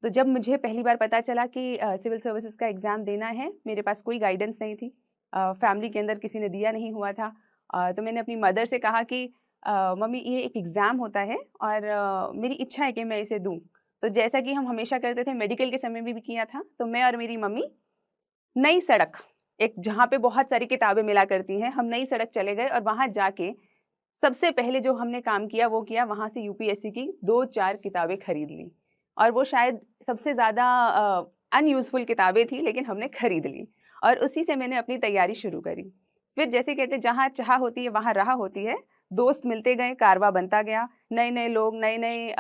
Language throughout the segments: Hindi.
तो जब मुझे पहली बार पता चला कि सिविल सर्विसेज का एग्ज़ाम देना है, मेरे पास कोई गाइडेंस नहीं थी, फैमिली के अंदर किसी ने दिया नहीं हुआ था। तो मैंने अपनी मदर से कहा कि मम्मी ये एक एग्ज़ाम होता है और मेरी इच्छा है कि मैं इसे दूँ। तो जैसा कि हम हमेशा करते थे, मेडिकल के समय में भी किया था, तो मैं और मेरी मम्मी नई सड़क, एक जहाँ पे बहुत सारी किताबें मिला करती हैं, हम नई सड़क चले गए और वहाँ जाके सबसे पहले जो हमने काम किया वो किया, वहाँ से यूपीएससी की 2-4 किताबें खरीद ली और वो शायद सबसे ज़्यादा अनयूज़फुल किताबें थी, लेकिन हमने खरीद ली और उसी से मैंने अपनी तैयारी शुरू करी। फिर जैसे कहते हैं जहाँ चाह होती है वहाँ राह होती है, दोस्त मिलते गए, कारवां बनता गया, नए-नए लोग, नए-नए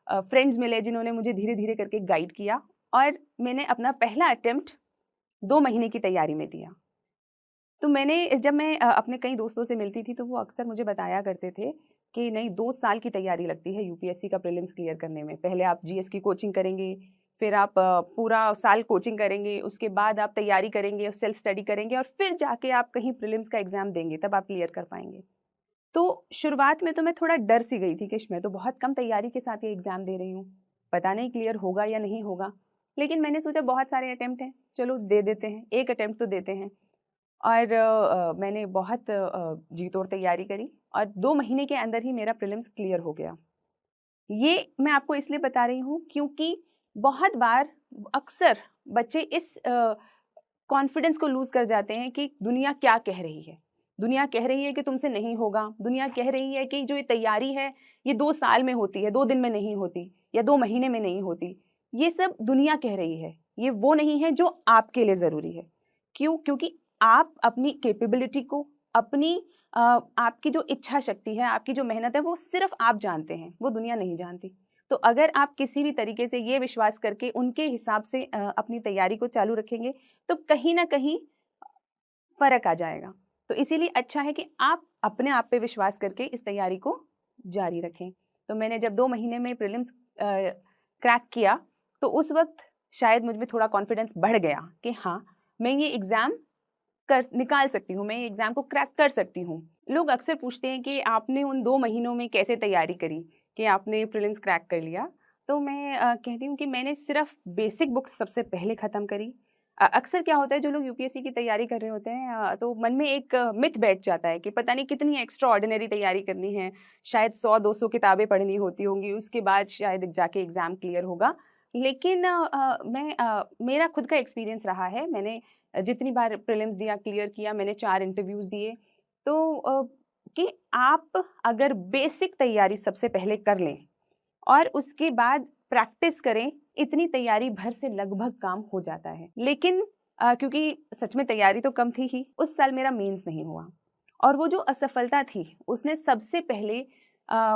फ्रेंड्स मिले जिन्होंने मुझे धीरे-धीरे करके गाइड किया और मैंने अपना पहला अटेम्प्ट 2 महीने की तैयारी में दिया। तो जब मैं अपने कई दोस्तों से मिलती थी तो वो अक्सर मुझे बताया करते थे कि नहीं 2 साल की तैयारी लगती है यूपीएससी का प्रीलिम्स क्लियर करने में। पहले आप जीएस की कोचिंग करेंगे, फिर आप पूरा साल कोचिंग करेंगे, उसके बाद आप तैयारी करेंगे, सेल्फ स्टडी करेंगे और फिर जाके आप कहीं प्रीलिम्स का एग्ज़ाम देंगे, तब आप क्लियर कर पाएँगे। तो शुरुआत में तो मैं थोड़ा डर सी गई थी कि मैं तो बहुत कम तैयारी के साथ ये एग्ज़ाम दे रही हूँ, पता नहीं क्लियर होगा या नहीं होगा। लेकिन मैंने सोचा बहुत सारे अटेम्प्ट हैं, चलो दे देते हैं, 1 अटेम्प्ट तो देते हैं। और मैंने बहुत जी तोड़ तैयारी करी और 2 महीने के अंदर ही मेरा प्रीलिम्स क्लियर हो गया। ये मैं आपको इसलिए बता रही हूँ क्योंकि बहुत बार अक्सर बच्चे इस कॉन्फिडेंस को लूज़ कर जाते हैं कि दुनिया क्या कह रही है। दुनिया कह रही है कि तुमसे नहीं होगा, दुनिया कह रही है कि जो ये तैयारी है, ये 2 साल में होती है, 2 दिन में नहीं होती या 2 महीने में नहीं होती। ये सब दुनिया कह रही है, ये वो नहीं है जो आपके लिए ज़रूरी है। क्यों? क्योंकि आप अपनी कैपेबिलिटी को, अपनी आपकी जो इच्छा शक्ति है, आपकी जो मेहनत है, वो सिर्फ़ आप जानते हैं, वो दुनिया नहीं जानती। तो अगर आप किसी भी तरीके से ये विश्वास करके उनके हिसाब से अपनी तैयारी को चालू रखेंगे, तो कहीं न कहीं फ़र्क आ जाएगा। तो इसीलिए अच्छा है कि आप अपने आप पे विश्वास करके इस तैयारी को जारी रखें। तो मैंने जब 2 महीने में प्रीलिम्स क्रैक किया, तो उस वक़्त शायद मुझ में थोड़ा कॉन्फिडेंस बढ़ गया कि हाँ, मैं ये एग्ज़ाम कर निकाल सकती हूँ, मैं ये एग्ज़ाम को क्रैक कर सकती हूँ। लोग अक्सर पूछते हैं कि आपने उन 2 महीनों में कैसे तैयारी करी कि आपने प्रीलिम्स क्रैक कर लिया? तो मैं कहती हूँ कि मैंने सिर्फ़ बेसिक बुक्स सबसे पहले ख़त्म करी। अक्सर क्या होता है जो लोग यूपीएससी की तैयारी कर रहे होते हैं तो मन में एक मिथ बैठ जाता है कि पता नहीं कितनी एक्स्ट्रा ऑर्डिनरी तैयारी करनी है, शायद 100-200 किताबें पढ़नी होती होंगी, उसके बाद शायद जाके एग्ज़ाम क्लियर होगा। लेकिन मेरा खुद का एक्सपीरियंस रहा है, मैंने जितनी बार प्रीलिम्स दिया, क्लियर किया, मैंने 4 इंटरव्यूज़ दिए, तो कि आप अगर बेसिक तैयारी सबसे पहले कर लें और उसके बाद प्रैक्टिस करें, इतनी तैयारी भर से लगभग काम हो जाता है। लेकिन क्योंकि सच में तैयारी तो कम थी ही, उस साल मेरा मेंस नहीं हुआ और वो जो असफलता थी, उसने सबसे पहले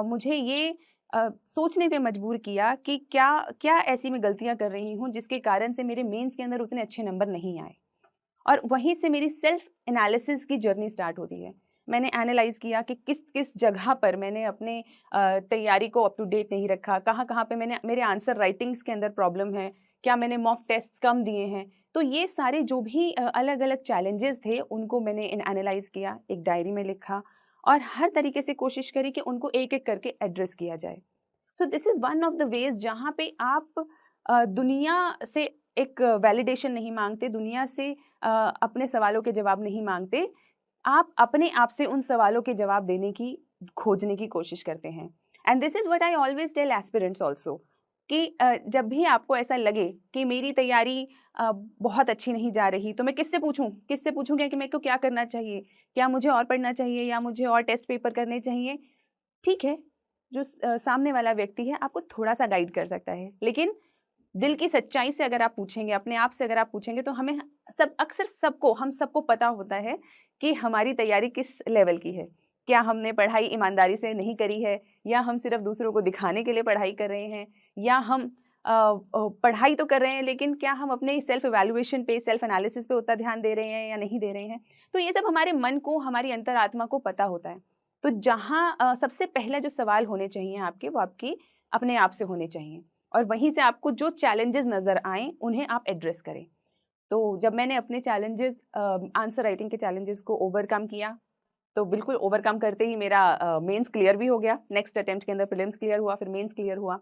मुझे ये सोचने पे मजबूर किया कि क्या क्या ऐसी मैं गलतियाँ कर रही हूँ, जिसके कारण से मेरे मेंस के अंदर उतने अच्छे नंबर नहीं आए। और वहीं से मेरी सेल्फ एनालिसिस की जर्नी स्टार्ट होती है। मैंने एनालाइज़ किया कि किस-किस जगह पर मैंने अपने तैयारी को अप टू डेट नहीं रखा, कहाँ-कहाँ पे मैंने मेरे आंसर राइटिंग्स के अंदर प्रॉब्लम है, क्या मैंने मॉक टेस्ट्स कम दिए हैं। तो ये सारे जो भी अलग-अलग चैलेंजेस थे, उनको मैंने एनालाइज़ किया, एक डायरी में लिखा और हर तरीके से कोशिश करी कि उनको एक-एक करके एड्रेस किया जाए। So this is one of the ways जहाँ पे आप दुनिया से एक वैलिडेशन नहीं माँगते, दुनिया से अपने सवालों के जवाब नहीं माँगते, आप अपने आप से उन सवालों के जवाब देने की, खोजने की कोशिश करते हैं। And this is what I always tell aspirants also कि जब भी आपको ऐसा लगे कि मेरी तैयारी बहुत अच्छी नहीं जा रही, तो मैं किससे पूछूँ? किससे पूछूँ कि मेरे को क्या करना चाहिए? क्या मुझे और पढ़ना चाहिए या मुझे और टेस्ट पेपर करने चाहिए? ठीक है, जो सामने वाला व्यक्ति है आपको थोड़ा-सा गाइड कर सकता है, लेकिन दिल की सच्चाई से अगर आप पूछेंगे, अपने आप से अगर आप पूछेंगे तो हमें हम सबको पता होता है कि हमारी तैयारी किस लेवल की है। क्या हमने पढ़ाई ईमानदारी से नहीं करी है या हम सिर्फ़ दूसरों को दिखाने के लिए पढ़ाई कर रहे हैं या हम पढ़ाई तो कर रहे हैं लेकिन क्या हम अपने सेल्फ इवैल्यूएशन पे, सेल्फ एनालिसिस पे उतना ध्यान दे रहे हैं या नहीं दे रहे हैं। तो ये सब हमारे मन को, हमारी अंतरात्मा को पता होता है। तो जहाँ सबसे पहला जो सवाल होने चाहिए आपके, वो आपकी अपने आप से होने चाहिए और वहीं से आपको जो चैलेंजेस नज़र आएँ, उन्हें आप एड्रेस करें। तो जब मैंने अपने चैलेंजेस आंसर राइटिंग के चैलेंजेस को ओवरकम किया, तो बिल्कुल ओवरकम करते ही मेरा मेंस क्लियर भी हो गया। नेक्स्ट अटेम्प्ट के अंदर प्रीलिम्स क्लियर हुआ, फिर मेंस क्लियर हुआ।